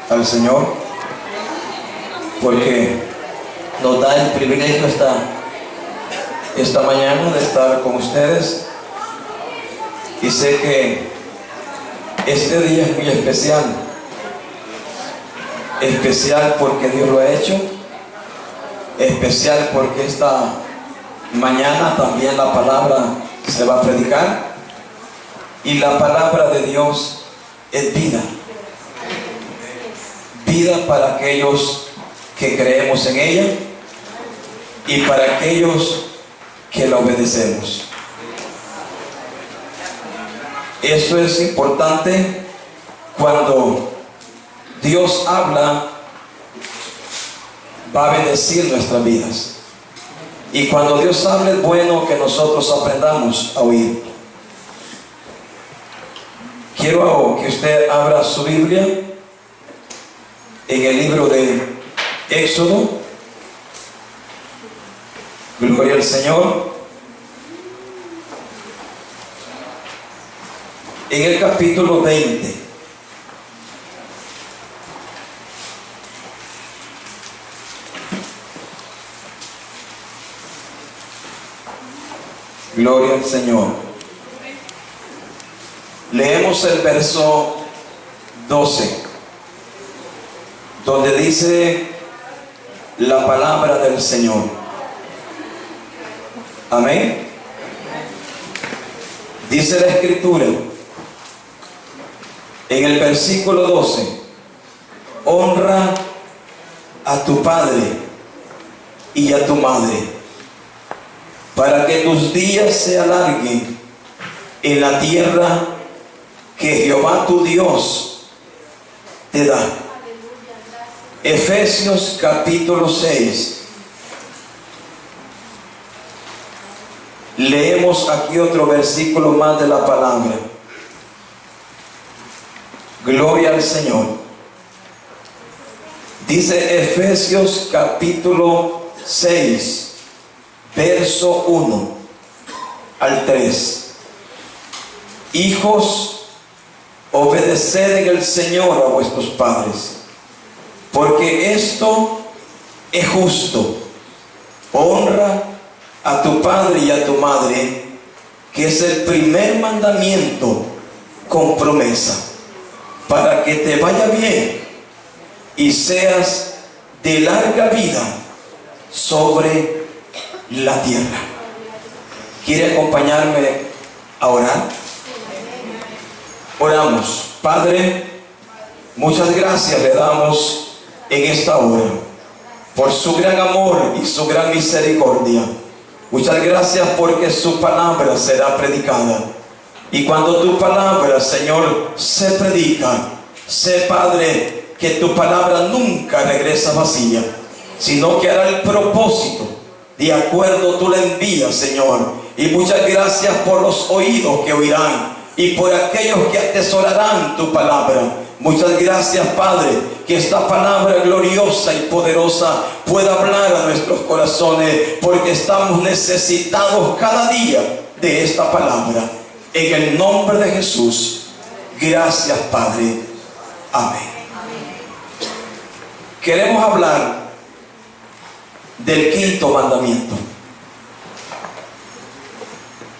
al Señor, porque nos da el privilegio esta mañana de estar con ustedes, y sé que este día es muy especial porque Dios lo ha hecho, especial porque esta mañana también la palabra se va a predicar, y la palabra de Dios es vida para aquellos que creemos en ella y para aquellos que la obedecemos. Eso es importante. Cuando Dios habla, va a bendecir nuestras vidas, y cuando Dios habla es bueno que nosotros aprendamos a oír. Quiero que usted abra su Biblia en el libro de Éxodo. Gloria al Señor. En el capítulo 20. Gloria al Señor. Leemos el verso 12, donde dice la palabra del Señor. Amén. Dice la Escritura en el versículo 12: honra a tu padre y a tu madre, para que tus días se alarguen en la tierra que Jehová tu Dios te da. Efesios capítulo 6. Leemos aquí otro versículo más de la palabra. Gloria al Señor. Dice Efesios capítulo 6, verso 1 al 3. Hijos, obedeced en el Señor a vuestros padres, porque esto es justo. Honra a tu padre y a tu madre, que es el primer mandamiento con promesa, para que te vaya bien y seas de larga vida sobre la tierra. ¿Quiere acompañarme a orar? Oramos. Padre, muchas gracias le damos en esta hora por su gran amor y su gran misericordia. Muchas gracias porque su palabra será predicada, y cuando tu palabra, Señor, se predica, sé, Padre, que tu palabra nunca regresa vacía, sino que hará el propósito de acuerdo tú la envías, Señor. Y muchas gracias por los oídos que oirán y por aquellos que atesorarán tu palabra. Muchas gracias, Padre, que esta palabra gloriosa y poderosa pueda hablar a nuestros corazones, porque estamos necesitados cada día de esta palabra. En el nombre de Jesús, gracias, Padre. Amén. Queremos hablar del quinto mandamiento.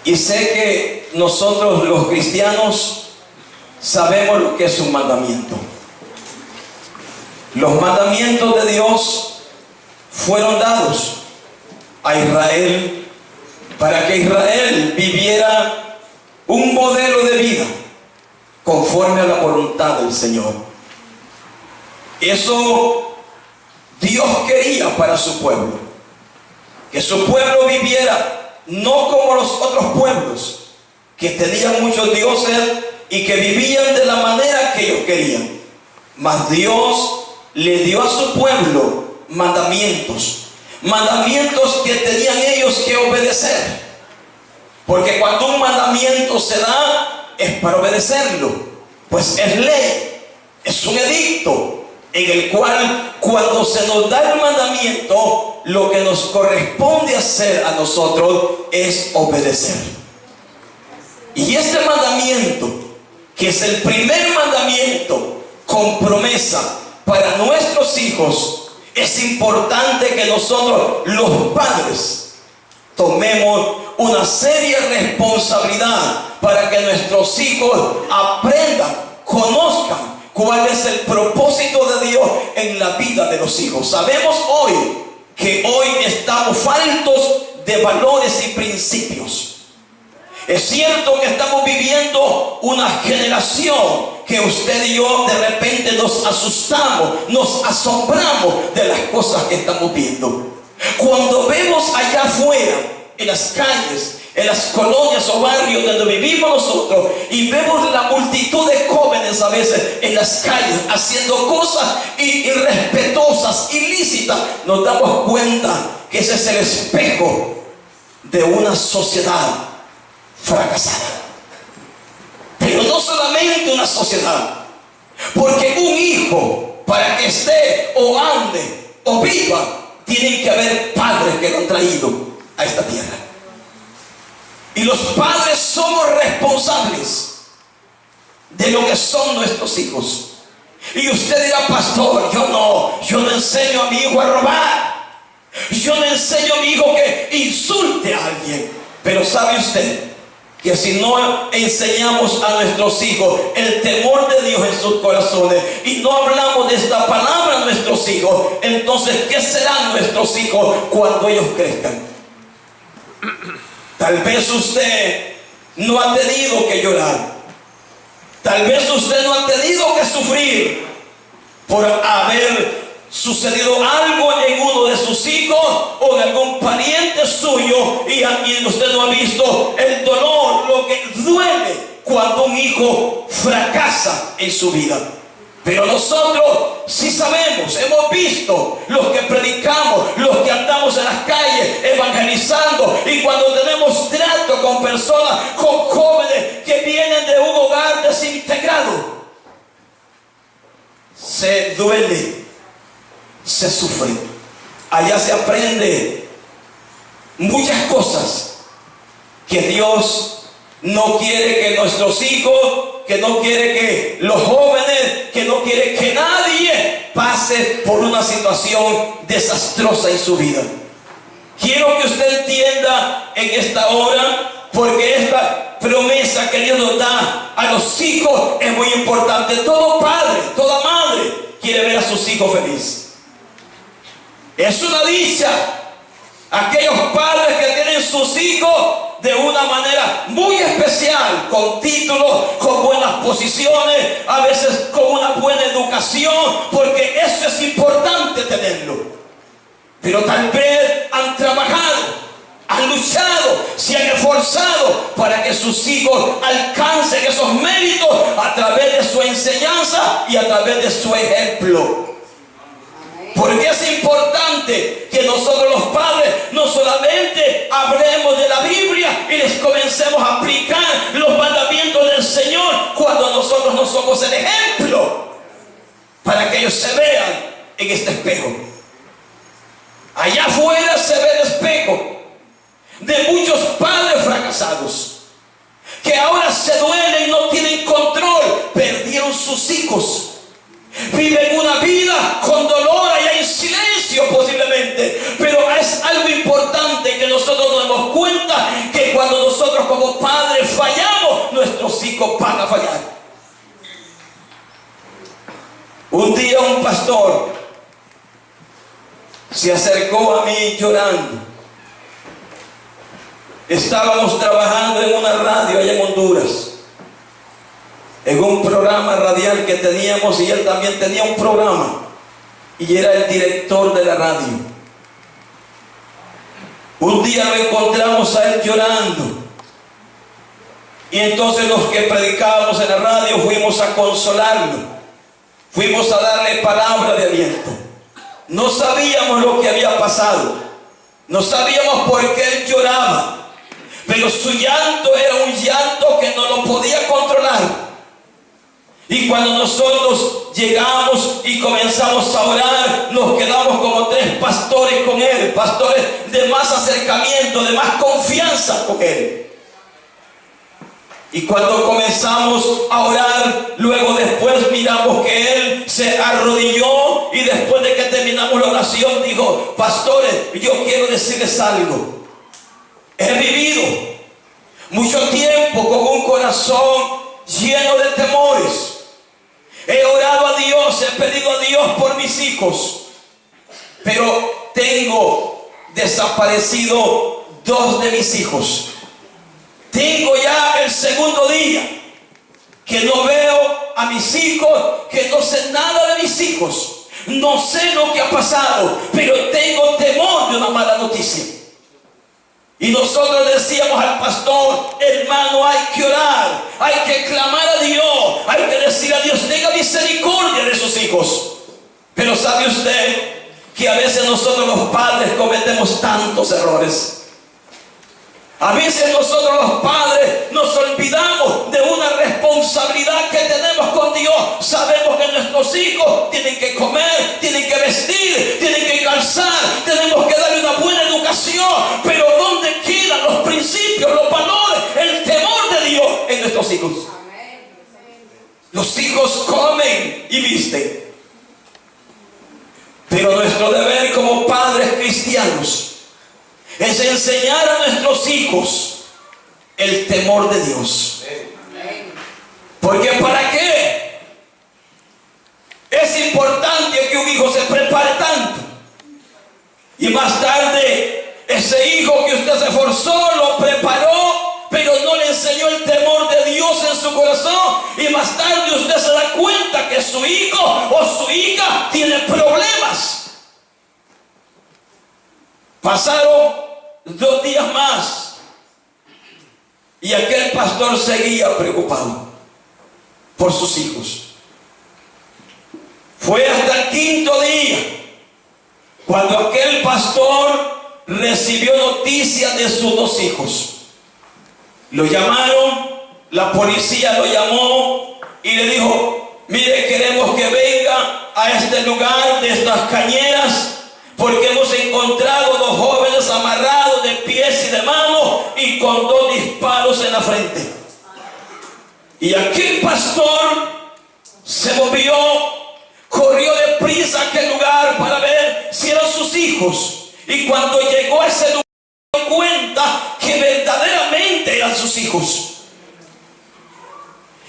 Y sé que nosotros los cristianos sabemos lo que es un mandamiento. Los mandamientos de Dios fueron dados a Israel para que Israel viviera un modelo de vida conforme a la voluntad del Señor. Eso Dios quería para su pueblo, que su pueblo viviera no como los otros pueblos que tenían muchos dioses y que vivían de la manera que ellos querían. Mas Dios le dio a su pueblo mandamientos que tenían ellos que obedecer, porque cuando un mandamiento se da es para obedecerlo, pues es ley, es un edicto en el cual, cuando se nos da el mandamiento, lo que nos corresponde hacer a nosotros es obedecer. Y este mandamiento, que es el primer mandamiento con promesa, para nuestros hijos, es importante que nosotros, los padres, tomemos una seria responsabilidad para que nuestros hijos aprendan, conozcan cuál es el propósito de Dios en la vida de los hijos. Sabemos que hoy estamos faltos de valores y principios. Es cierto que estamos viviendo una generación que usted y yo de repente nos asustamos, nos asombramos de las cosas que estamos viendo. Cuando vemos allá afuera, en las calles, en las colonias o barrios donde vivimos nosotros, y vemos la multitud de jóvenes a veces en las calles haciendo cosas irrespetuosas, ilícitas, nos damos cuenta que ese es el espejo de una sociedad fracasada. Pero no solamente una sociedad, porque un hijo, para que esté o ande o viva, tienen que haber padres que lo han traído a esta tierra. Y los padres somos responsables de lo que son nuestros hijos. Y usted dirá: pastor, yo no enseño a mi hijo a robar, yo no enseño a mi hijo que insulte a alguien. Pero ¿sabe usted que si no enseñamos a nuestros hijos el temor de Dios en sus corazones y no hablamos de esta palabra a nuestros hijos, entonces ¿qué serán nuestros hijos cuando ellos crezcan? Tal vez usted no ha tenido que llorar, tal vez usted no ha tenido que sufrir por haber sucedido algo en uno de sus hijos o en algún pariente suyo, y usted no ha visto el dolor, lo que duele cuando un hijo fracasa en su vida. Pero nosotros sí sabemos, hemos visto los que predicamos, los que andamos en las calles evangelizando, y cuando tenemos trato con personas, con jóvenes que vienen de un hogar desintegrado, se duele, se sufre. Allá se aprende muchas cosas que Dios no quiere que nuestros hijos, que no quiere que los jóvenes, que no quiere que nadie pase por una situación desastrosa en su vida. Quiero que usted entienda en esta hora, porque esta promesa que Dios nos da a los hijos es muy importante. Todo padre, toda madre quiere ver a sus hijos felices. Es una dicha aquellos padres que tienen sus hijos de una manera muy especial, con títulos, con buenas posiciones, a veces con una buena educación, porque eso es importante tenerlo. Pero tal vez han trabajado, han luchado, se han esforzado para que sus hijos alcancen esos méritos a través de su enseñanza y a través de su ejemplo. Porque es importante que nosotros los padres no solamente hablemos de la Biblia y les comencemos a aplicar los mandamientos del Señor cuando nosotros no somos el ejemplo, para que ellos se vean en este espejo. Allá afuera se ve el espejo de muchos padres fracasados que ahora se duelen, no tienen control, perdieron sus hijos. Viven una vida con dolor, allá en silencio posiblemente, pero es algo importante que nosotros nos demos cuenta que cuando nosotros como padres fallamos, nuestros hijos van a fallar. Un día un pastor se acercó a mí llorando. Estábamos trabajando en una radio allá en Honduras, en un programa radial que teníamos, y él también tenía un programa y era el director de la radio. Un día lo encontramos a él llorando, y entonces los que predicábamos en la radio fuimos a consolarlo, fuimos a darle palabra de aliento. No sabíamos lo que había pasado, no sabíamos por qué él lloraba, pero su llanto era un llanto que no lo podía controlar. Y cuando nosotros llegamos y comenzamos a orar, nos quedamos como tres pastores con él, pastores de más acercamiento, de más confianza con él. Y cuando comenzamos a orar, luego después miramos que él se arrodilló y después de que terminamos la oración dijo: pastores, yo quiero decirles algo. He vivido mucho tiempo con un corazón lleno de temores. He orado a Dios, he pedido a Dios por mis hijos, pero tengo desaparecido 2 de mis hijos. Tengo ya el segundo día que no veo a mis hijos, que no sé nada de mis hijos. No sé lo que ha pasado, pero tengo temor de una mala noticia. Y nosotros decíamos al pastor: hermano, hay que orar, hay que clamar a Dios, hay que decir a Dios: tenga misericordia de sus hijos. Pero ¿sabe usted que a veces nosotros los padres cometemos tantos errores? A veces nosotros los padres nos olvidamos de una responsabilidad que tenemos con Dios. Sabemos que nuestros hijos tienen que comer, tienen que vestir, tienen que calzar, tenemos que darle una buena educación. Pero ¿dónde quedan los principios, los valores, el temor de Dios en nuestros hijos? Los hijos comen y visten, pero nuestro deber como padres cristianos es enseñar a nuestros hijos el temor de Dios. Porque ¿para qué es importante que un hijo se prepare tanto? Y más tarde ese hijo que usted se esforzó, lo preparó, pero no le enseñó el temor de Dios en su corazón, y más tarde usted se da cuenta que su hijo o su hija tiene problemas. Pasaron 2 días más y aquel pastor seguía preocupado por sus hijos. Fue hasta el 5.º día cuando aquel pastor recibió noticias de sus 2 hijos. Lo llamaron, la policía lo llamó y le dijo: mire, queremos que venga a este lugar de estas cañeras, porque hemos encontrado 2 jóvenes amarrados de pies y de manos y con 2 disparos en la frente. Y aquel pastor se movió, corrió deprisa a aquel lugar para ver si eran sus hijos. Y cuando llegó a ese lugar, se dio cuenta que verdaderamente eran sus hijos.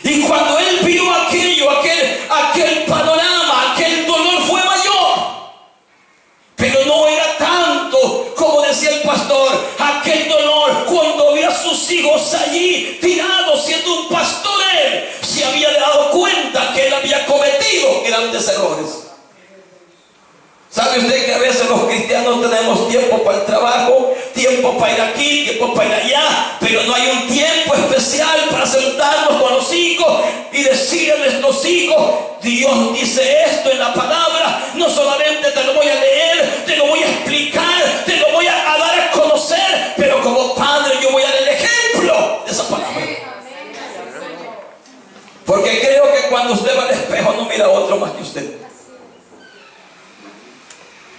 Y cuando él vio aquello, aquel panorama, aquel dolor fue mayor. Pero no era tanto como decía el pastor, aquel dolor cuando vio a sus hijos allí tirados, siendo un pastor. Él se había dado cuenta que él había cometido grandes errores. ¿Sabe usted que a veces los cristianos tenemos tiempo para el trabajo, tiempo para ir aquí, tiempo para ir allá, pero no hay un tiempo especial para sentarnos con los hijos y decirle a nuestros hijos: Dios dice esto en la palabra, no solamente te lo voy a leer, te lo voy a explicar, te lo voy a dar a conocer, pero como padre yo voy a dar el ejemplo de esa palabra. Porque creo que cuando usted va al espejo no mira a otro más que usted.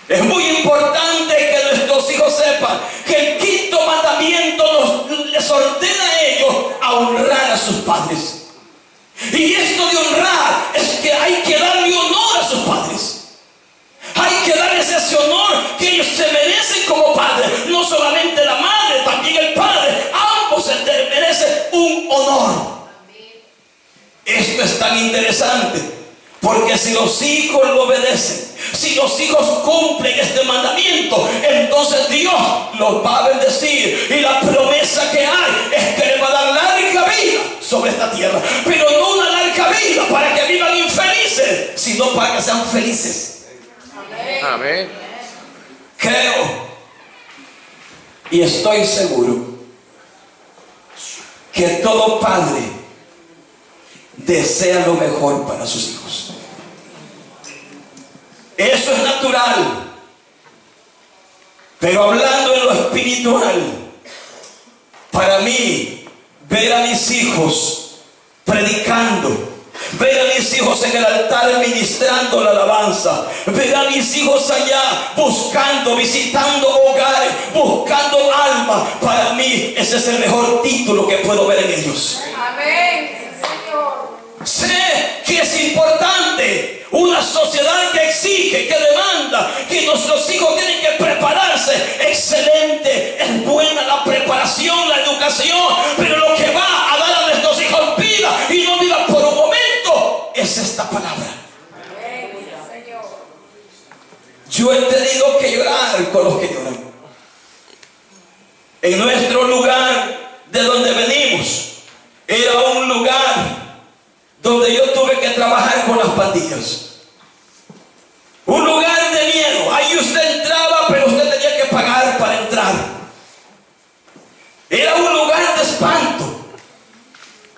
Es muy importante que nuestros hijos sepan que el 5.º mandamiento les ordena a ellos a honrar a sus padres. Y esto de honrar es que hay que darle honor a sus padres. Hay que darles ese honor que ellos se merecen como padres. No solamente la madre, también el padre. Ambos se merecen un honor. Esto es tan interesante. Porque si los hijos lo obedecen, si los hijos cumplen este mandamiento, entonces Dios los va a bendecir. Y la promesa que hay es que le va a dar larga vida sobre esta tierra. Pero no una larga vida para que vivan infelices, sino para que sean felices. Amén. Creo y estoy seguro que todo padre desea lo mejor para sus hijos. Eso es natural. Pero hablando en lo espiritual, para mí, ver a mis hijos predicando, ver a mis hijos en el altar ministrando la alabanza, ver a mis hijos allá buscando, visitando hogares, buscando almas, para mí ese es el mejor título que puedo ver en ellos. Amén. Sé que que es importante, una sociedad que exige, que demanda que nuestros hijos tienen que prepararse. Excelente, es buena la preparación, la educación, pero lo que va a dar a nuestros hijos vida y no vida por un momento es esta palabra. Yo he tenido que llorar con los que lloran. En nuestro lugar de donde venimos era un lugar donde yo tuve que trabajar con las pandillas. Un lugar de miedo. Ahí usted entraba, pero usted tenía que pagar para entrar. Era un lugar de espanto.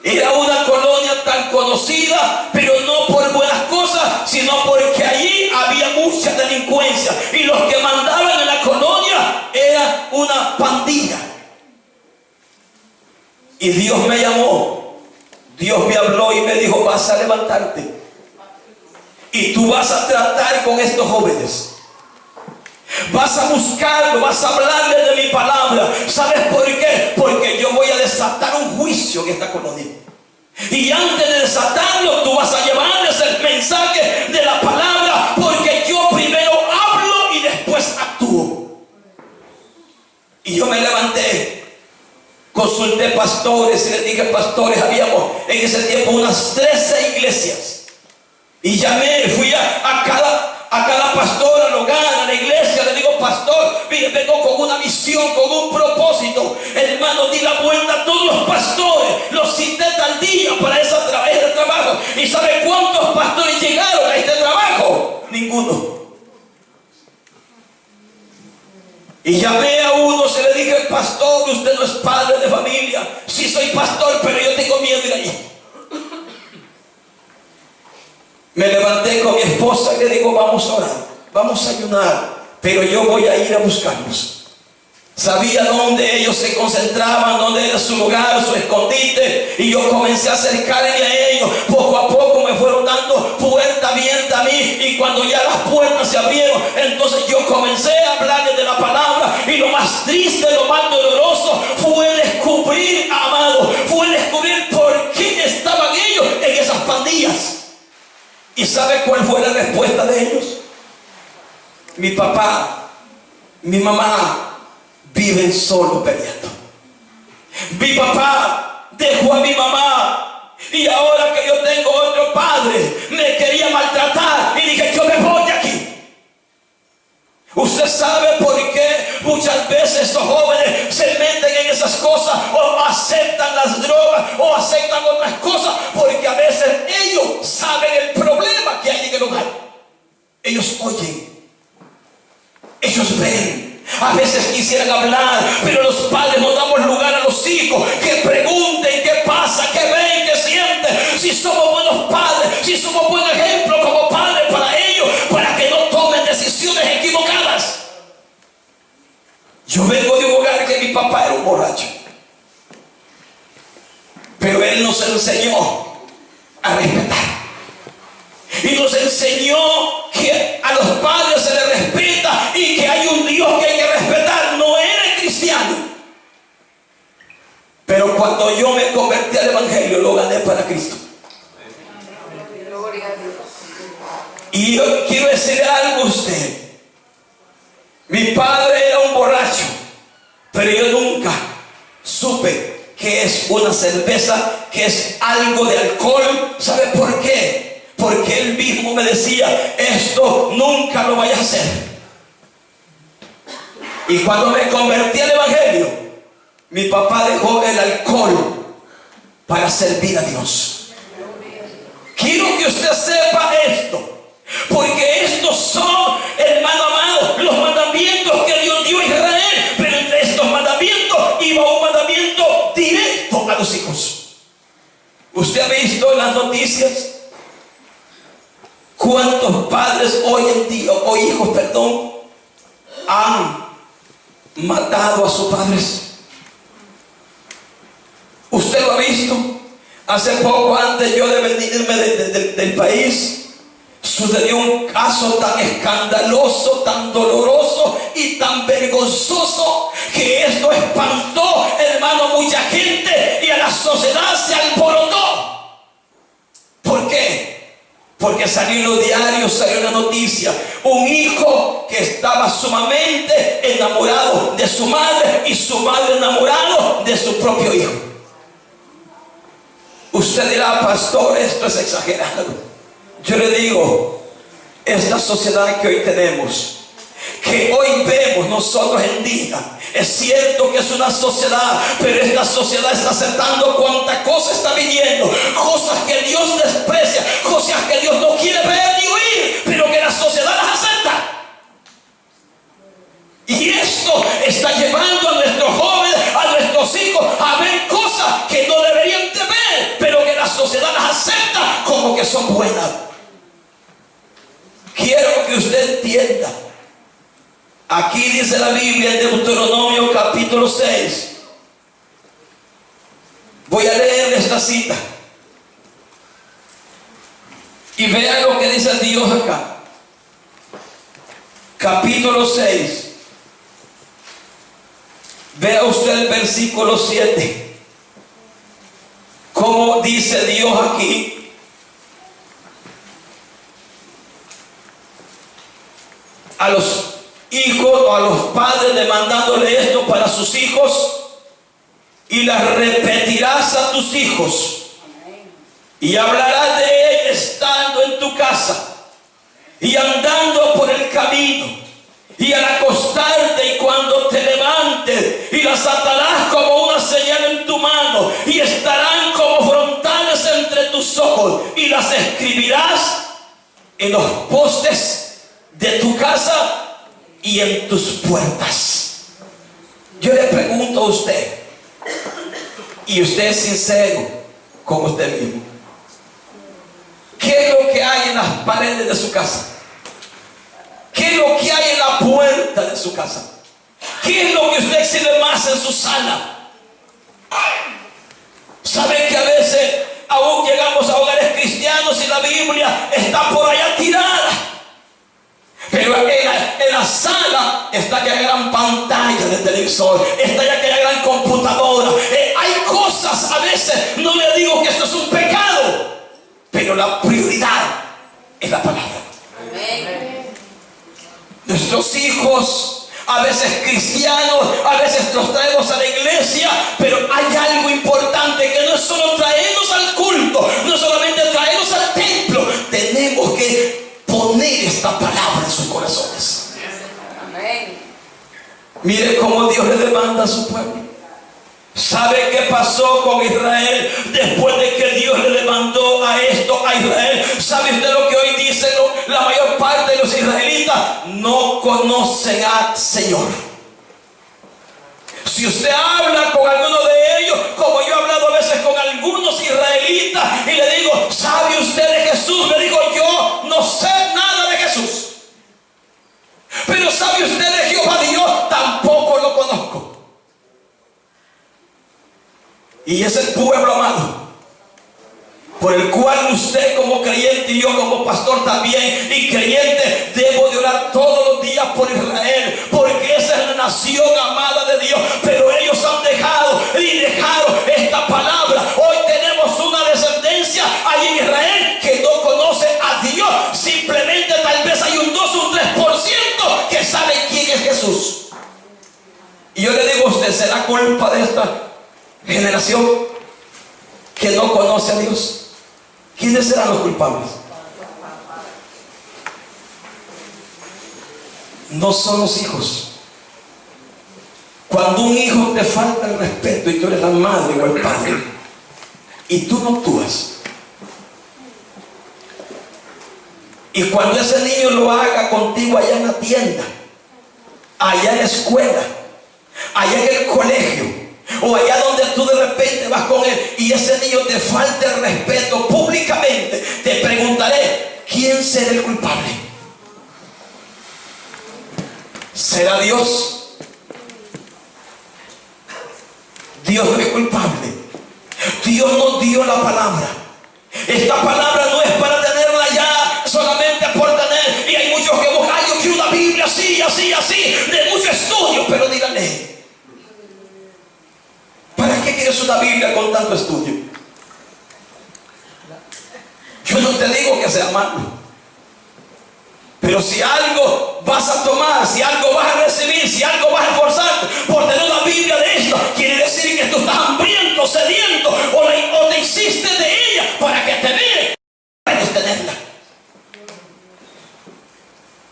Era una colonia tan conocida, pero no por buenas cosas, sino porque allí había mucha delincuencia. Y los que mandaban en la colonia era una pandilla. Y Dios me llamó. Dios me habló y me dijo: vas a levantarte y tú vas a tratar con estos jóvenes. Vas a buscarlo, vas a hablarle de mi palabra. ¿Sabes por qué? Porque yo voy a desatar un juicio en esta colonia. Y antes de desatarlo, tú vas a llevarles el mensaje de la palabra, porque yo primero hablo y después actúo. Y yo me levanté, consulté pastores y les dije: pastores, habíamos en ese tiempo unas 13 iglesias. Y llamé, fui a cada pastor, al hogar, a la iglesia. Le digo: pastor, mire, vengo con una misión, con un propósito. Hermano, di la vuelta a todos los pastores. Los cité tal día para ese trabajo. ¿Y sabe cuántos pastores llegaron a este trabajo? Ninguno. Y llamé a uno, se le dije: pastor, usted no es padre de familia. Sí, soy pastor, pero yo tengo miedo de ir allí. Me levanté con mi esposa y le digo: vamos a orar, vamos a ayunar, pero yo voy a ir a buscarlos. Sabía dónde ellos se concentraban, dónde era su lugar, su escondite, y yo comencé a acercarme a ellos. Poco a poco me fueron dando puerta abierta a mí, y cuando ya las puertas se abrieron, entonces yo comencé a hablarles de la palabra. Y lo más triste, lo más doloroso fue descubrir, amado, fue descubrir por qué estaban ellos en esas pandillas. ¿Y sabe cuál fue la respuesta de ellos? Mi papá, mi mamá viven solo peleando. Mi papá dejó a mi mamá, y ahora que yo tengo otro padre, me quería maltratar. Y dije: yo me voy de aquí. Usted sabe por qué muchas veces estos jóvenes se meten en esas cosas, o aceptan las drogas, o aceptan otras cosas, porque a veces ellos saben el problema que hay en el hogar. Ellos oyen, ellos ven. A veces quisieran hablar, pero los padres no damos lugar a los hijos que pregunten qué pasa, qué ven, qué sienten. Si somos buenos padres, si somos buen ejemplo como padres para ellos, para que no tomen decisiones equivocadas. Yo vengo de un hogar que mi papá era un borracho, pero él nos enseñó a respetar. Y nos enseñó que a los padres se les respeta y que hay un Dios que hay que respetar. No era cristiano, pero cuando yo me convertí al evangelio, lo gané para Cristo. Y yo quiero decirle algo a usted. Mi padre era un borracho, pero yo nunca supe que es una cerveza, que es algo de alcohol. ¿Sabe por qué? Porque él mismo me decía: esto nunca lo vayas a hacer. Y cuando me convertí al evangelio, mi papá dejó el alcohol para servir a Dios. Quiero que usted sepa esto, porque estos son, hermano amado, los mandamientos que Dios dio a Israel. Pero entre estos mandamientos iba un mandamiento directo a los hijos. ¿Usted ha visto en las noticias cuántos padres hoy en día, o hijos, perdón, han matado a sus padres? ¿Usted lo ha visto? Hace poco, antes yo de venirme del país, sucedió un caso tan escandaloso, tan doloroso y tan vergonzoso, que esto espantó, hermano, mucha gente, y a la sociedad se alborotó. ¿Por qué? Porque salió en los diarios, salió una noticia. Un hijo que estaba sumamente enamorado de su madre y su madre enamorado de su propio hijo. Usted dirá, pastor, esto es exagerado. Yo le digo, esta sociedad que hoy tenemos, que hoy vemos nosotros en día, es cierto que es una sociedad, pero esta sociedad está aceptando cuánta cosa está viniendo, cosas que Dios desprecia, cosas que Dios no quiere ver ni oír, pero que la sociedad las acepta. Y esto está llevando a nuestros jóvenes, a nuestros hijos, a ver cosas que no deberían de ver, pero que la sociedad las acepta como que son buenas. Quiero que usted entienda. Aquí dice la Biblia en Deuteronomio capítulo 6. Voy a leer esta cita. Y vea lo que dice Dios acá. Capítulo 6. Vea usted el versículo 7. ¿Cómo dice Dios aquí? A los hijos o a los padres demandándole esto para sus hijos, y las repetirás a tus hijos, y hablarás de él estando en tu casa y andando por el camino y al acostarte y cuando te levantes, y las atarás como una señal en tu mano y estarán como frontales entre tus ojos, y las escribirás en los postes de tu casa y en tus puertas. Yo le pregunto a usted, y usted es sincero con usted mismo, ¿qué es lo que hay en las paredes de su casa? ¿Qué es lo que hay en la puerta de su casa? ¿Qué es lo que usted exhibe más en su sala? ¿Sabe que a veces aún llegamos a hogares cristianos y la Biblia está por allá tirada? Pero en la sala está aquella gran pantalla de televisor, está aquella gran computadora. Hay cosas, a veces, no le digo que esto es un pecado, pero la prioridad es la palabra. Amén. Nuestros hijos, a veces cristianos, a veces los traemos a la iglesia, pero hay algo importante, que no es solo traernos al culto, no es solamente traernos al templo, tenemos que poner esta palabra en sus corazones. Amén. Mire cómo Dios le demanda a su pueblo. ¿Sabe qué pasó con Israel después de que Dios le demandó a esto a Israel? ¿Sabe usted lo que hoy dicen la mayor parte de los israelitas? No conocen al Señor. Si usted habla con alguno de ellos, como yo he hablado a veces con algunos israelitas, y le digo, ¿sabe usted de Jesús? Le digo, yo no sé nada de Jesús. Pero ¿sabe usted de Jehová Dios? Tampoco lo conozco. Y es el pueblo amado, por el cual usted como creyente y yo como pastor también y creyente debo de orar todos los días por Israel, porque esa es la nación amada de Dios. Pero ellos han dejado esta palabra. Hoy tenemos una descendencia ahí en Israel que no conoce a Dios. Simplemente tal vez hay un 2 o un 3% que sabe quién es Jesús. Y yo le digo a usted, ¿será culpa de esta generación que no conoce a Dios? ¿Quiénes serán los culpables? No son los hijos. Cuando un hijo te falta el respeto y tú eres la madre o el padre y tú no actúas, y cuando ese niño lo haga contigo allá en la tienda, allá en la escuela, allá en el colegio, o allá donde tú de repente vas con él y ese niño te falta el respeto públicamente, te preguntaré, ¿quién será el culpable? ¿Será Dios? Dios no es culpable. Dios nos dio la palabra. Esta palabra no es para tenerla ya solamente por tener, y hay muchos que buscan, yo quiero una Biblia así, así, así, de mucho estudio, pero díganle, ¿para qué quieres una Biblia con tanto estudio? Yo no te digo que sea malo. Pero si algo vas a tomar, si algo vas a recibir, si algo vas a esforzarte por tener una Biblia de esto, quiere decir que tú estás hambriento, sediento, o te hiciste de ella para que te vean. Puedes tenerla.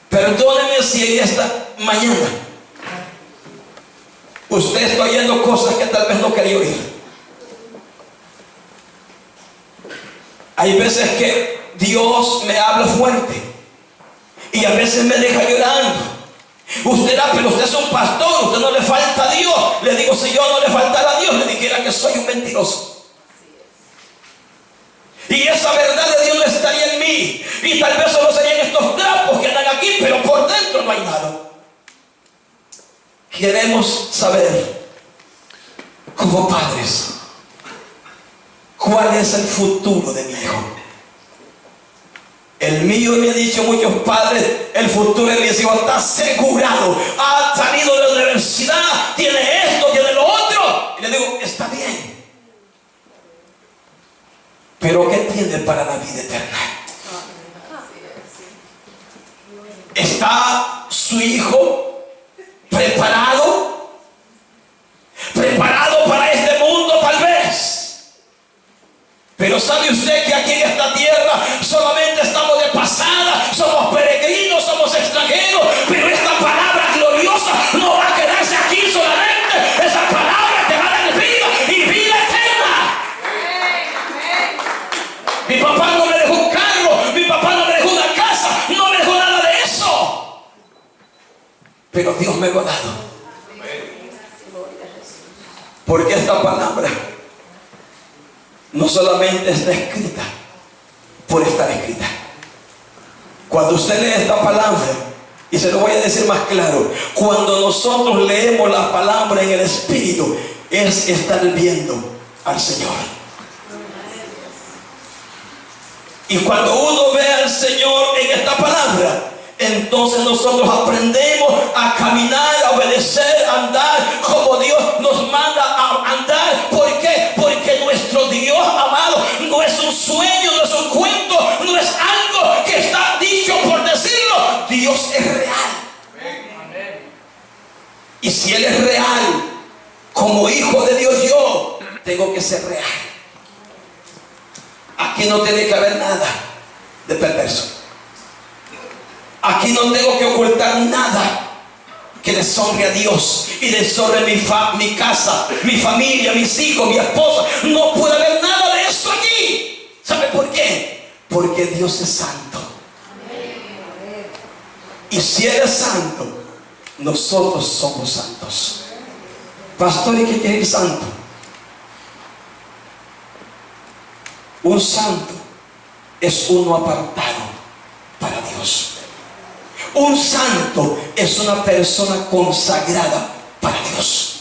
Perdóneme si en esta mañana usted está oyendo cosas que tal vez no quería oír. Hay veces que Dios me habla fuerte y a veces me deja llorando. Usted, pero usted es un pastor, usted no le falta a Dios. Le digo, si yo no le faltara a Dios, le dijera que soy un mentiroso. Y esa verdad de Dios no estaría en mí. Y tal vez solo serían estos trapos que andan aquí, pero por dentro no hay nada. Queremos saber, como padres, ¿cuál es el futuro de mi hijo? El mío, me han dicho muchos padres, el futuro de mis hijos está asegurado. Ha salido de la universidad, tiene esto, tiene lo otro. Y le digo, está bien. Pero ¿qué tiene para la vida eterna? ¿Está su hijo preparado? ¿Preparado para este mundo tal vez? Pero ¿sabe usted que aquí en esta tierra solamente estamos de pasada? Somos peregrinos, somos extranjeros. Pero esta palabra gloriosa no va a quedarse aquí solamente. Esa palabra te va a dar vida y vida eterna. Mi papá no me dejó un carro, mi papá no me dejó una casa, no me dejó nada de eso. Pero Dios me lo ha dado. Porque esta palabra no solamente está escrita por estar escrita. Cuando usted lee esta palabra, y se lo voy a decir más claro, cuando nosotros leemos la palabra en el Espíritu, es estar viendo al Señor. Y cuando uno ve al Señor en esta palabra, entonces nosotros aprendemos a caminar, a obedecer, a andar como Dios nos manda a andar. ¿Por qué? Porque nuestro Dios amado no es un sueño, no es un cuento, no es algo que está dicho por decirlo. Dios es real. Y si Él es real, como hijo de Dios yo tengo que ser real. Aquí no tiene que haber nada de perverso. Aquí no tengo que ocultar nada que deshonre a Dios y deshonre mi casa, mi familia, mis hijos, mi esposa. No puede haber nada de eso aquí. ¿Sabe por qué? Porque Dios es santo. Y si Él es santo, nosotros somos santos. Pastor, ¿y qué quiere decir santo? Un santo es uno apartado para Dios. Un santo es una persona consagrada para Dios.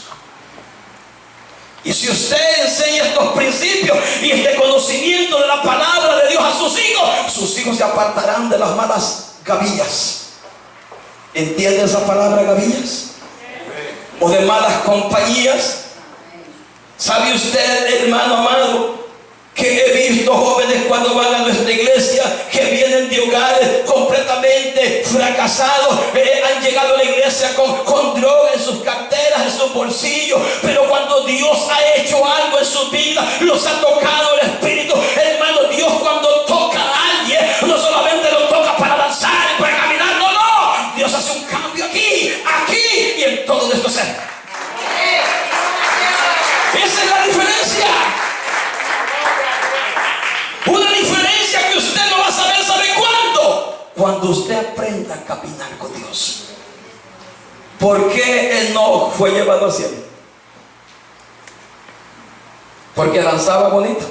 Y si usted enseña estos principios y este conocimiento de la palabra de Dios a sus hijos se apartarán de las malas gavillas. ¿Entiende esa palabra, gavillas? O de malas compañías. ¿Sabe usted, hermano amado, que he visto jóvenes cuando van a nuestra iglesia que vienen de hogares completamente fracasados, han llegado a la iglesia con droga en sus carteras, en sus bolsillos, pero cuando Dios ha hecho algo en su vida, los ha tocado el Espíritu, hermano, Dios cuando toca a alguien, no solamente lo toca para danzar y para caminar, no, Dios hace un cambio aquí y en todo nuestro ser. Esa es la diferencia. Una diferencia que usted no va a saber, ¿sabe cuándo? Cuando usted aprenda a caminar con Dios. ¿Por qué él no fue llevado al cielo? Porque danzaba bonito.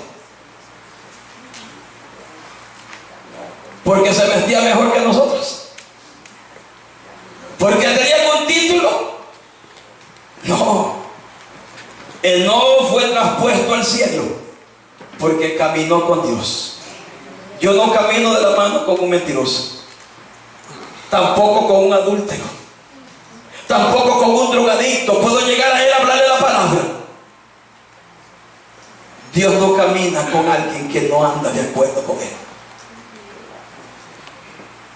Porque se vestía mejor que nosotros. Porque tenía un título. No. Él no fue traspuesto al cielo porque caminó con Dios. Yo no camino de la mano con un mentiroso, tampoco con un adúltero, tampoco con un drogadicto. Puedo llegar a él a hablarle la palabra. Dios no camina con alguien que no anda de acuerdo con él.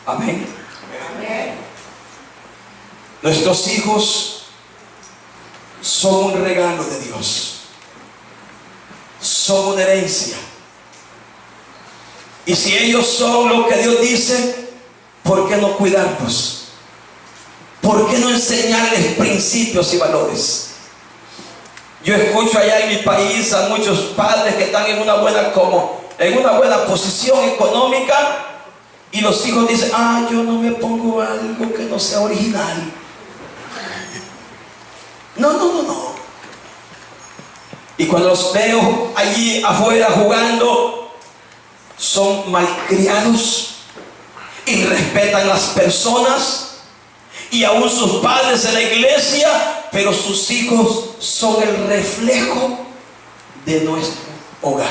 Amén. Nuestros hijos son un regalo de Dios, son una herencia. Y si ellos son lo que Dios dice, ¿por qué no cuidarlos? ¿Por qué no enseñarles principios y valores? Yo escucho allá en mi país a muchos padres que están en una buena posición económica, y los hijos dicen: yo no me pongo algo que no sea original. No. Y cuando los veo allí afuera jugando, son malcriados, irrespetan las personas, y aún sus padres en la iglesia, pero sus hijos son el reflejo de nuestro hogar.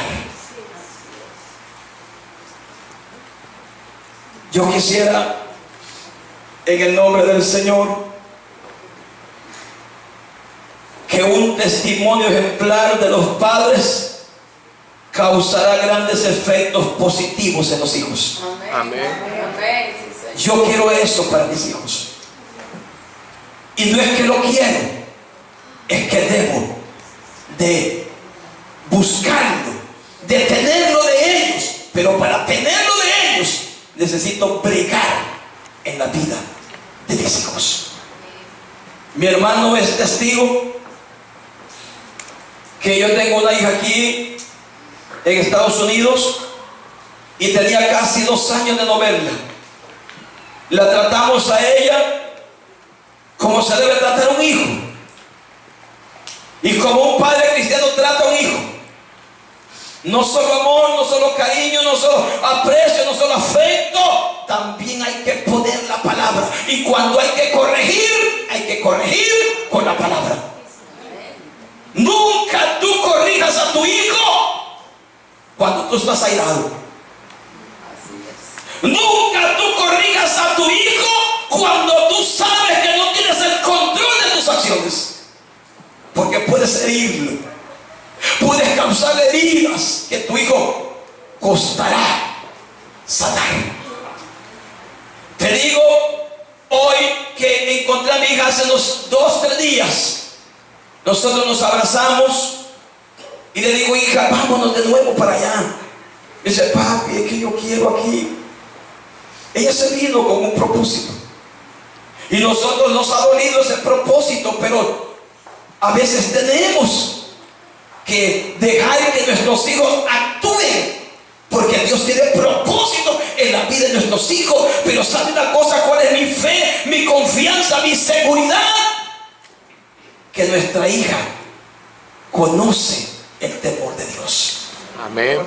Yo quisiera, en el nombre del Señor, que un testimonio ejemplar de los padres causará grandes efectos positivos en los hijos. Amén. Yo quiero eso para mis hijos. Y no es que lo quiero, es que debo de buscarlo, de tenerlo de ellos. Pero para tenerlo de ellos, necesito bregar en la vida de mis hijos. Mi hermano es testigo que yo tengo una hija aquí en Estados Unidos y tenía casi 2 años de no verla. La tratamos a ella como se debe tratar a un hijo, y como un padre cristiano trata a un hijo. No solo amor, no solo cariño, no solo aprecio, no solo afecto, también hay que poner la palabra. Y cuando hay que corregir con la palabra. Nunca tú corrijas a tu hijo cuando tú estás airado. Nunca tú corrijas a tu hijo cuando tú sabes que no tienes el control de tus acciones, porque puedes herirlo, puedes causar heridas que tu hijo costará sanar. Te digo hoy que encontré a mi hija hace unos 2-3 días. Nosotros nos abrazamos y le digo: hija, vámonos de nuevo para allá. Dice: papi, es que yo quiero aquí. Ella se vino con un propósito, y nosotros nos ha dolido ese propósito, pero a veces tenemos que dejar que nuestros hijos actúen, porque Dios tiene propósito en la vida de nuestros hijos. Pero ¿sabe una cosa? ¿Cuál es mi fe, mi confianza, mi seguridad? Que nuestra hija conoce el temor de Dios. Amén.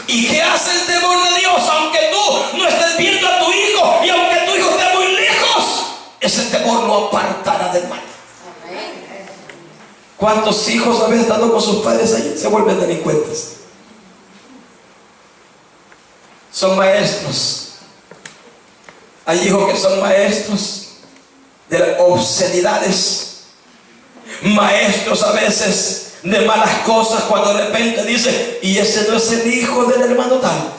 ¿Y qué hace el temor de Dios? Aunque tú no estés viendo a tu hijo, y aunque tu hijo esté muy lejos, ese temor lo apartará del mal. ¿Cuántos hijos a veces estando con sus padres ahí se vuelven delincuentes? Son maestros. Hay hijos que son maestros de obscenidades, maestros a veces de malas cosas, cuando de repente dice: y ese no es el hijo del hermano tal.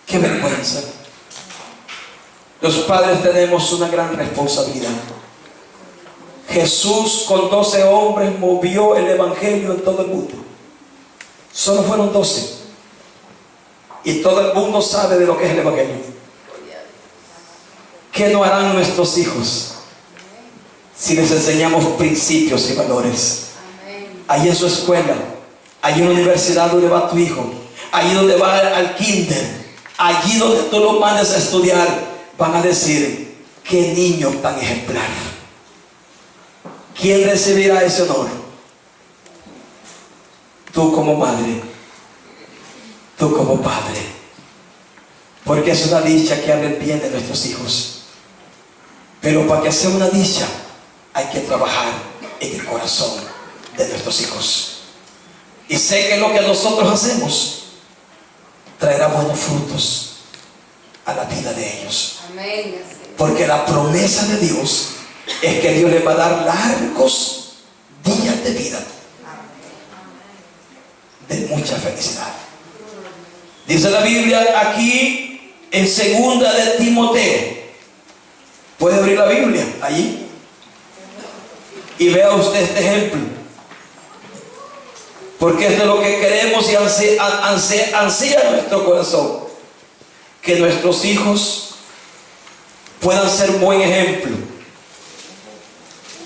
¡Qué vergüenza! Los padres tenemos una gran responsabilidad. Jesús con 12 hombres movió el evangelio en todo el mundo. Solo fueron 12, y todo el mundo sabe de lo que es el evangelio. ¿Qué no harán nuestros hijos si les enseñamos principios y valores? Ahí en su escuela, ahí en la universidad donde va tu hijo, ahí donde va al kinder, allí donde tú lo mandes a estudiar, van a decir: qué niño tan ejemplar. ¿Quién recibirá ese honor? Tú como madre, tú como padre, porque es una dicha que hablen bien de nuestros hijos. Pero para que sea una dicha, hay que trabajar en el corazón de nuestros hijos. Y sé que lo que nosotros hacemos traerá buenos frutos a la vida de ellos. Porque la promesa de Dios es que Dios les va a dar largos días de vida, de mucha felicidad. Dice la Biblia aquí en segunda de Timoteo. Puede abrir la Biblia allí y vea usted este ejemplo, porque es de lo que queremos y ansía nuestro corazón, que nuestros hijos puedan ser buen ejemplo,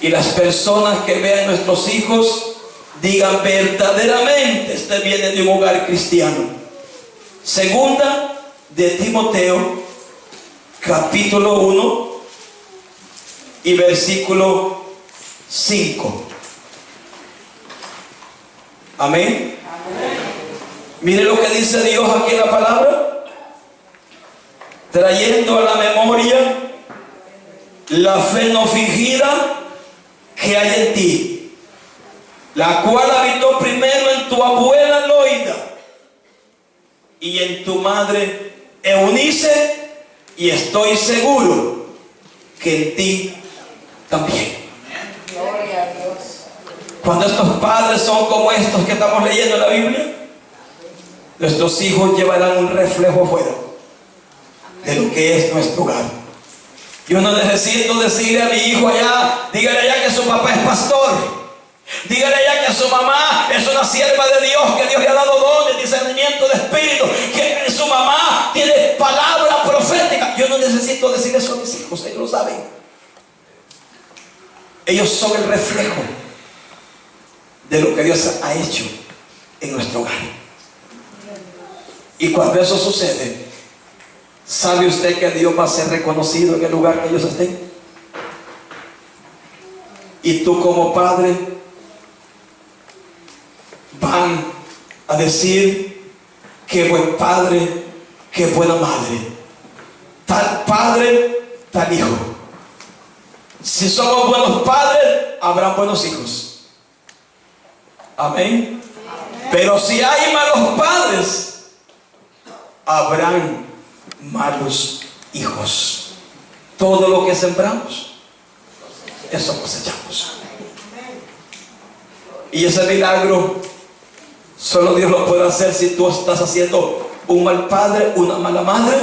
y las personas que vean nuestros hijos digan verdaderamente este viene de un hogar cristiano. Segunda de Timoteo, capítulo 1 y versículo 5. Amén. Mire lo que dice Dios aquí en la palabra: trayendo a la memoria la fe no fingida que hay en ti, la cual habitó primero en tu abuela Loida y en tu madre Eunice, y estoy seguro que en ti también. Gloria a Dios. Cuando estos padres son como estos que estamos leyendo en la Biblia, nuestros hijos llevarán un reflejo afuera de lo que es nuestro hogar. Yo no necesito decirle a mi hijo allá, dígale allá que su papá es pastor, dígale allá que su mamá es una sierva de Dios, que Dios le ha dado dones, discernimiento de espíritu, que su mamá tiene palabra profética. Yo no necesito decir eso a mis hijos, ellos lo saben. Ellos son el reflejo de lo que Dios ha hecho en nuestro hogar. Y cuando eso sucede, ¿sabe usted que Dios va a ser reconocido en el lugar que ellos estén? Y tú como padre van a decir: qué buen padre, qué buena madre, tal padre, tal hijo. Si somos buenos padres, habrán buenos hijos. Amén. Pero si hay malos padres, habrán malos hijos. Todo lo que sembramos, eso cosechamos. Y ese milagro solo Dios lo puede hacer si tú estás haciendo un mal padre, una mala madre.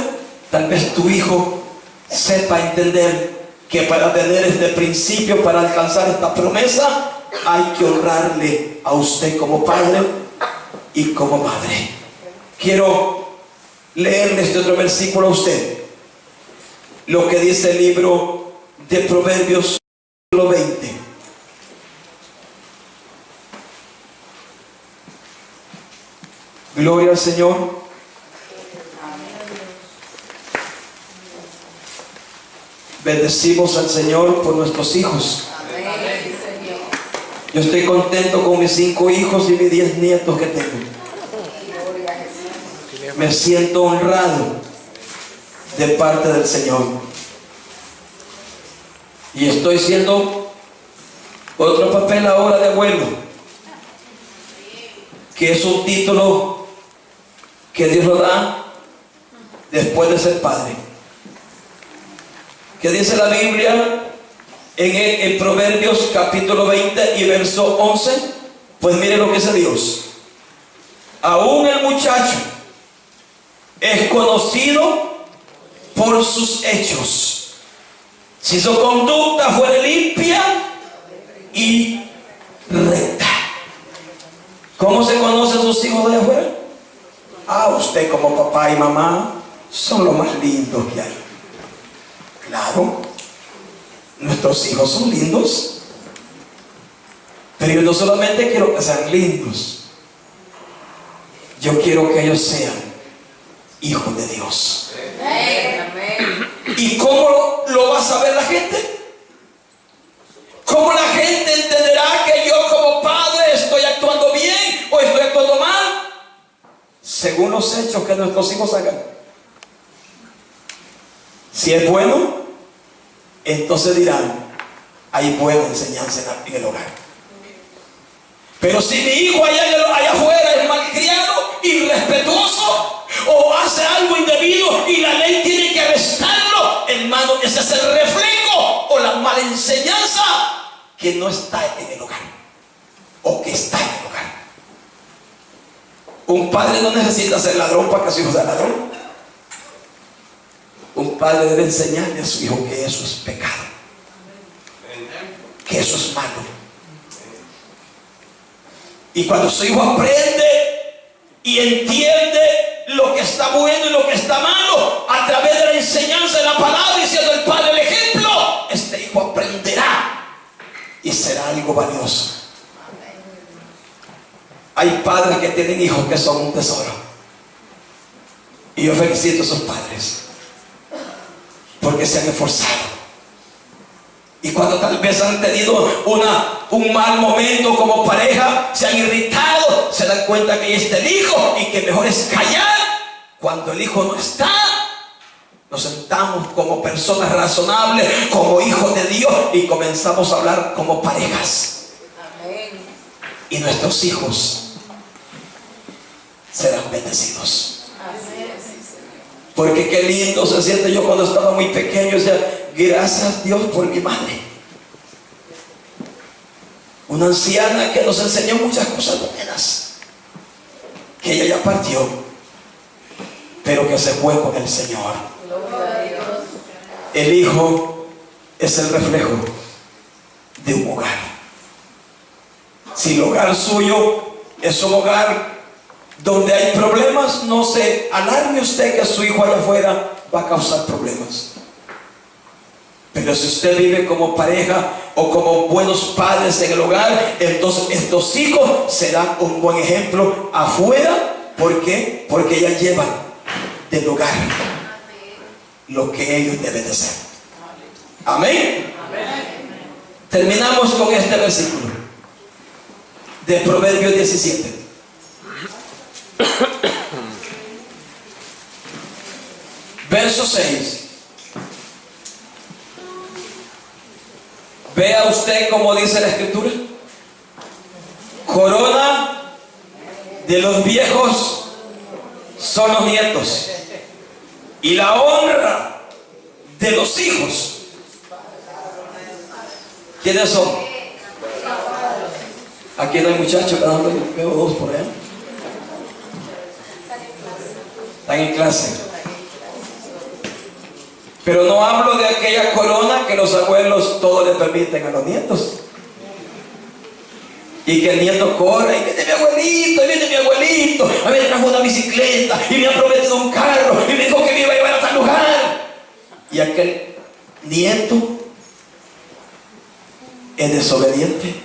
Tal vez tu hijo sepa entender que para tener este principio, para alcanzar esta promesa, hay que honrarle a usted como padre y como madre. Quiero leerle este otro versículo a usted, lo que dice el libro de Proverbios, capítulo 20. Gloria al Señor. Bendecimos al Señor por nuestros hijos. Yo estoy contento con mis 5 hijos y mis 10 nietos que tengo. Me siento honrado de parte del Señor. Y estoy siendo otro papel ahora de abuelo, que es un título que Dios lo da después de ser padre. ¿Qué dice la Biblia en Proverbios capítulo 20 y verso 11? Pues mire lo que dice Dios: aún el muchacho es conocido por sus hechos, si su conducta fuera limpia y recta. ¿Cómo se conocen sus hijos de afuera? Usted como papá y mamá son los más lindos que hay. Claro, nuestros hijos son lindos, pero yo no solamente quiero que sean lindos, yo quiero que ellos sean hijos de Dios. ¿Y cómo lo va a saber la gente? ¿Cómo la gente entenderá que yo como padre estoy actuando bien o estoy actuando mal? Según los hechos que nuestros hijos hagan. Si es bueno, entonces dirán: hay buena enseñanza en el hogar. Pero si mi hijo allá afuera es malcriado, irrespetuoso, o hace algo indebido y la ley tiene que arrestarlo, hermano, ese es el reflejo o la mala enseñanza que no está en el hogar, o que está en el hogar. Un padre no necesita ser ladrón para que su hijo sea ladrón. un padre debe enseñarle a su hijo que eso es pecado, que eso es malo. Y cuando su hijo aprende y entiende lo que está bueno y lo que está malo a través de la enseñanza de la palabra y siendo el padre el ejemplo, este hijo aprenderá y será algo valioso. Hay padres que tienen hijos que son un tesoro, y yo felicito a esos padres porque se han esforzado. Y cuando tal vez han tenido un mal momento como pareja, se han irritado, se dan cuenta que ahí está el hijo y que mejor es callar. Cuando el hijo no está, nos sentamos como personas razonables, como hijos de Dios, y comenzamos a hablar como parejas. Amén. Y nuestros hijos serán bendecidos. Amén. Porque qué lindo se siente. Yo cuando estaba muy pequeño decía, gracias Dios por mi madre, una anciana que nos enseñó muchas cosas buenas, que ella ya partió, pero que se fue con el Señor. Gloria a Dios. El hijo es el reflejo de un hogar. Si el hogar suyo es un hogar donde hay problemas, no se alarme usted que su hijo allá afuera va a causar problemas. Pero si usted vive como pareja o como buenos padres en el hogar, entonces estos hijos serán un buen ejemplo afuera. ¿Por qué? Porque ellas llevan del hogar lo que ellos deben de ser. Amén. Terminamos con este versículo de Proverbios 17. Verso 6. Vea usted cómo dice la escritura. Corona de los viejos son los nietos, y la honra de los hijos. ¿Quiénes son? Aquí no hay muchachos, veo dos por allá. Están en clase. Pero no hablo de aquella corona que los abuelos todo le permiten a los nietos. Y que el nieto corre, y viene mi abuelito, y viene mi abuelito, a mí me trajo una bicicleta, y me ha prometido un carro, y me dijo que me iba a llevar a tal lugar. Y aquel nieto es desobediente.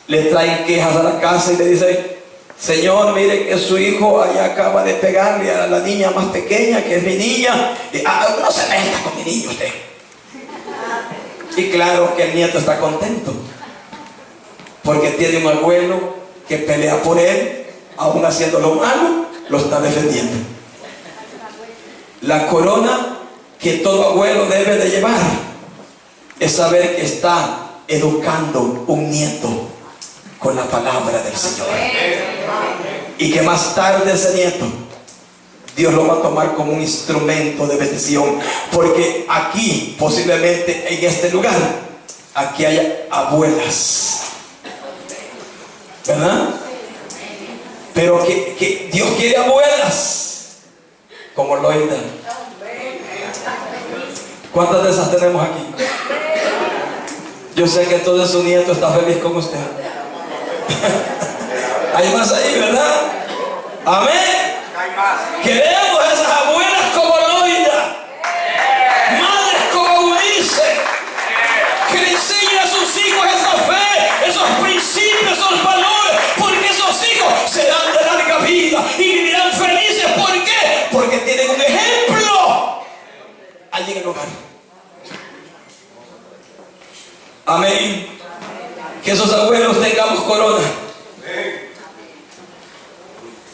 Le traen quejas a la casa y le dicen, Señor, mire que su hijo allá acaba de pegarle a la niña más pequeña, que es mi niña. Y, no se meta con mi niño usted. Y claro que el nieto está contento, porque tiene un abuelo que pelea por él, aún haciendo lo malo, lo está defendiendo. La corona que todo abuelo debe de llevar es saber que está educando un nieto con la palabra del Señor. Y que más tarde ese nieto, Dios lo va a tomar como un instrumento de bendición. Porque aquí, posiblemente en este lugar, aquí hay abuelas, ¿verdad? Pero que Dios quiere abuelas como Loida. ¿Cuántas de esas tenemos aquí? Yo sé que todo su nieto está feliz con usted. Hay más ahí, ¿verdad? Amén. Queremos esas abuelas como Loida, madres como Eunice, que le enseñen a sus hijos esa fe, esos principios, esos valores, porque esos hijos serán de larga vida y vivirán felices. ¿Por qué? Porque tienen un ejemplo allí en el hogar. Amén. Que esos abuelos tengamos corona.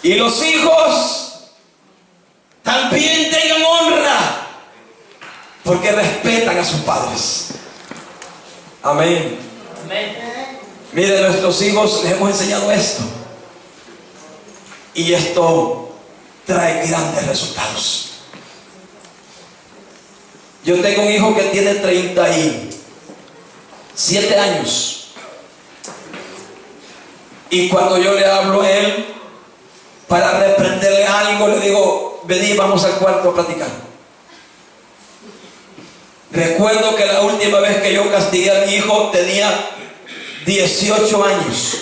Y los hijos también tengan honra, porque respetan a sus padres. Amén. Miren, nuestros hijos les hemos enseñado esto, y esto trae grandes resultados. Yo tengo un hijo que tiene 37 años. Y cuando yo le hablo a él para reprenderle algo, le digo, vení, vamos al cuarto a platicar. Recuerdo que la última vez que yo castigué a mi hijo tenía 18 años.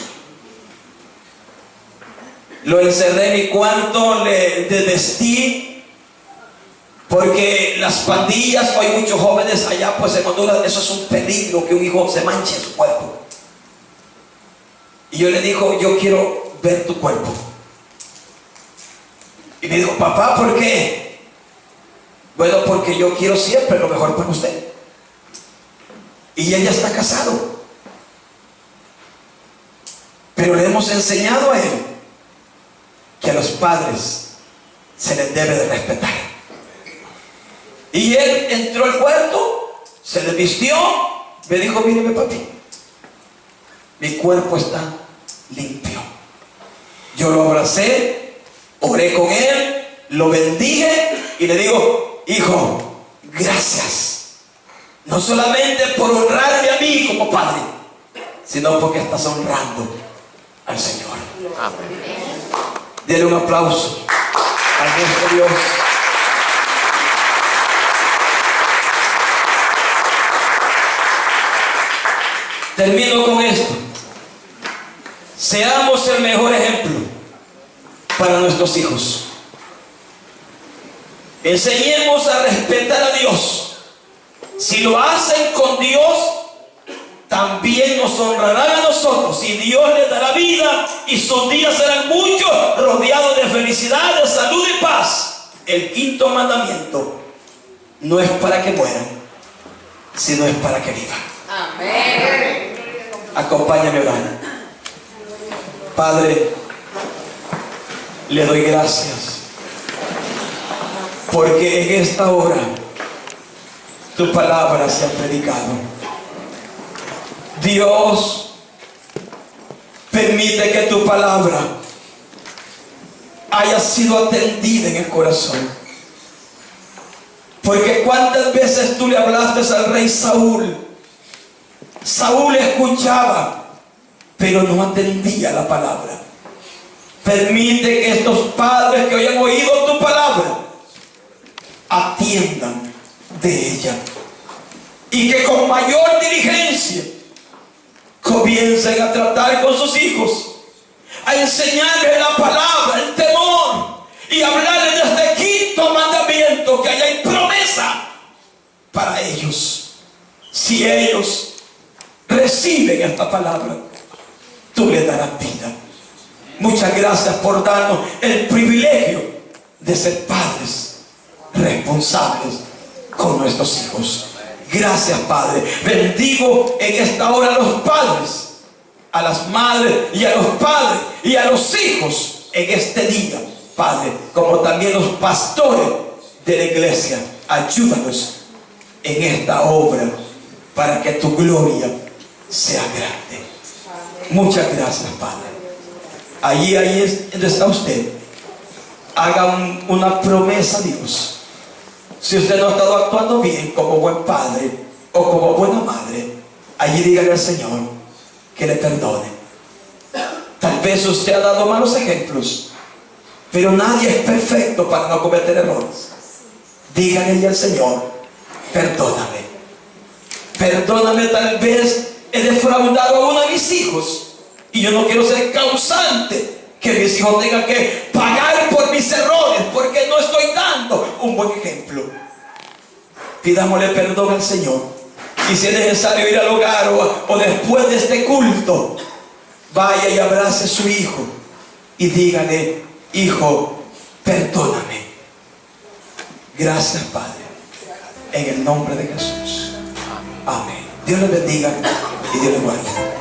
Lo encerré en mi cuarto, le vestí, porque las pandillas, hay muchos jóvenes allá pues en Honduras, eso es un peligro, que un hijo se manche en su cuerpo. Y yo le digo, yo quiero ver tu cuerpo. Y me dijo, papá, ¿por qué? Bueno, porque yo quiero siempre lo mejor para usted. Y él ya está casado. Pero le hemos enseñado a él que a los padres se les debe de respetar. Y él entró al cuarto, se le vistió, me dijo, míreme papi, mi cuerpo está limpio. Yo lo abracé, oré con él, lo bendije y le digo, hijo, gracias. No solamente por honrarme a mí como padre, sino porque estás honrando al Señor. Amén. Denle un aplauso a nuestro Dios. Termino con esto. Seamos el mejor ejemplo para nuestros hijos. Enseñemos a respetar a Dios. Si lo hacen con Dios, también nos honrarán a nosotros y Dios les dará vida y sus días serán muchos, rodeados de felicidad, de salud y paz. El quinto mandamiento no es para que mueran, sino es para que vivan. Amén. Acompáñame a orar. Padre, le doy gracias porque en esta hora tu palabra se ha predicado. Dios, permite que tu palabra haya sido atendida en el corazón. Porque cuántas veces tú le hablaste al rey Saúl. Saúl escuchaba, pero no atendía la palabra. Permite que estos padres que hoy han oído tu palabra atiendan de ella y que con mayor diligencia comiencen a tratar con sus hijos, a enseñarles la palabra, el temor, y hablarles de este quinto mandamiento, que allá hay promesa para ellos. Si ellos reciben esta palabra, tú les darás vida. Muchas gracias por darnos el privilegio de ser padres responsables con nuestros hijos. Gracias, Padre. Bendigo en esta hora a los padres, a las madres y a los padres y a los hijos en este día, Padre, como también los pastores de la iglesia. Ayúdanos en esta obra para que tu gloria sea grande. Muchas gracias, Padre. Ahí es donde está usted. Haga una promesa a Dios. Si usted no ha estado actuando bien como buen padre o como buena madre, allí dígale al Señor que le perdone. Tal vez usted ha dado malos ejemplos, pero nadie es perfecto para no cometer errores. Dígale al Señor, perdóname. Perdóname, tal vez he defraudado a uno de mis hijos y yo no quiero ser causante que mis hijos tengan que pagar por mis errores, porque no estoy dando un buen ejemplo. Pidámosle perdón al Señor. Y si es necesario ir al hogar o después de este culto, vaya y abrace a su hijo y dígale, hijo, perdóname. Gracias, Padre, en el nombre de Jesús. Amén. Dios les bendiga y Dios les guarde.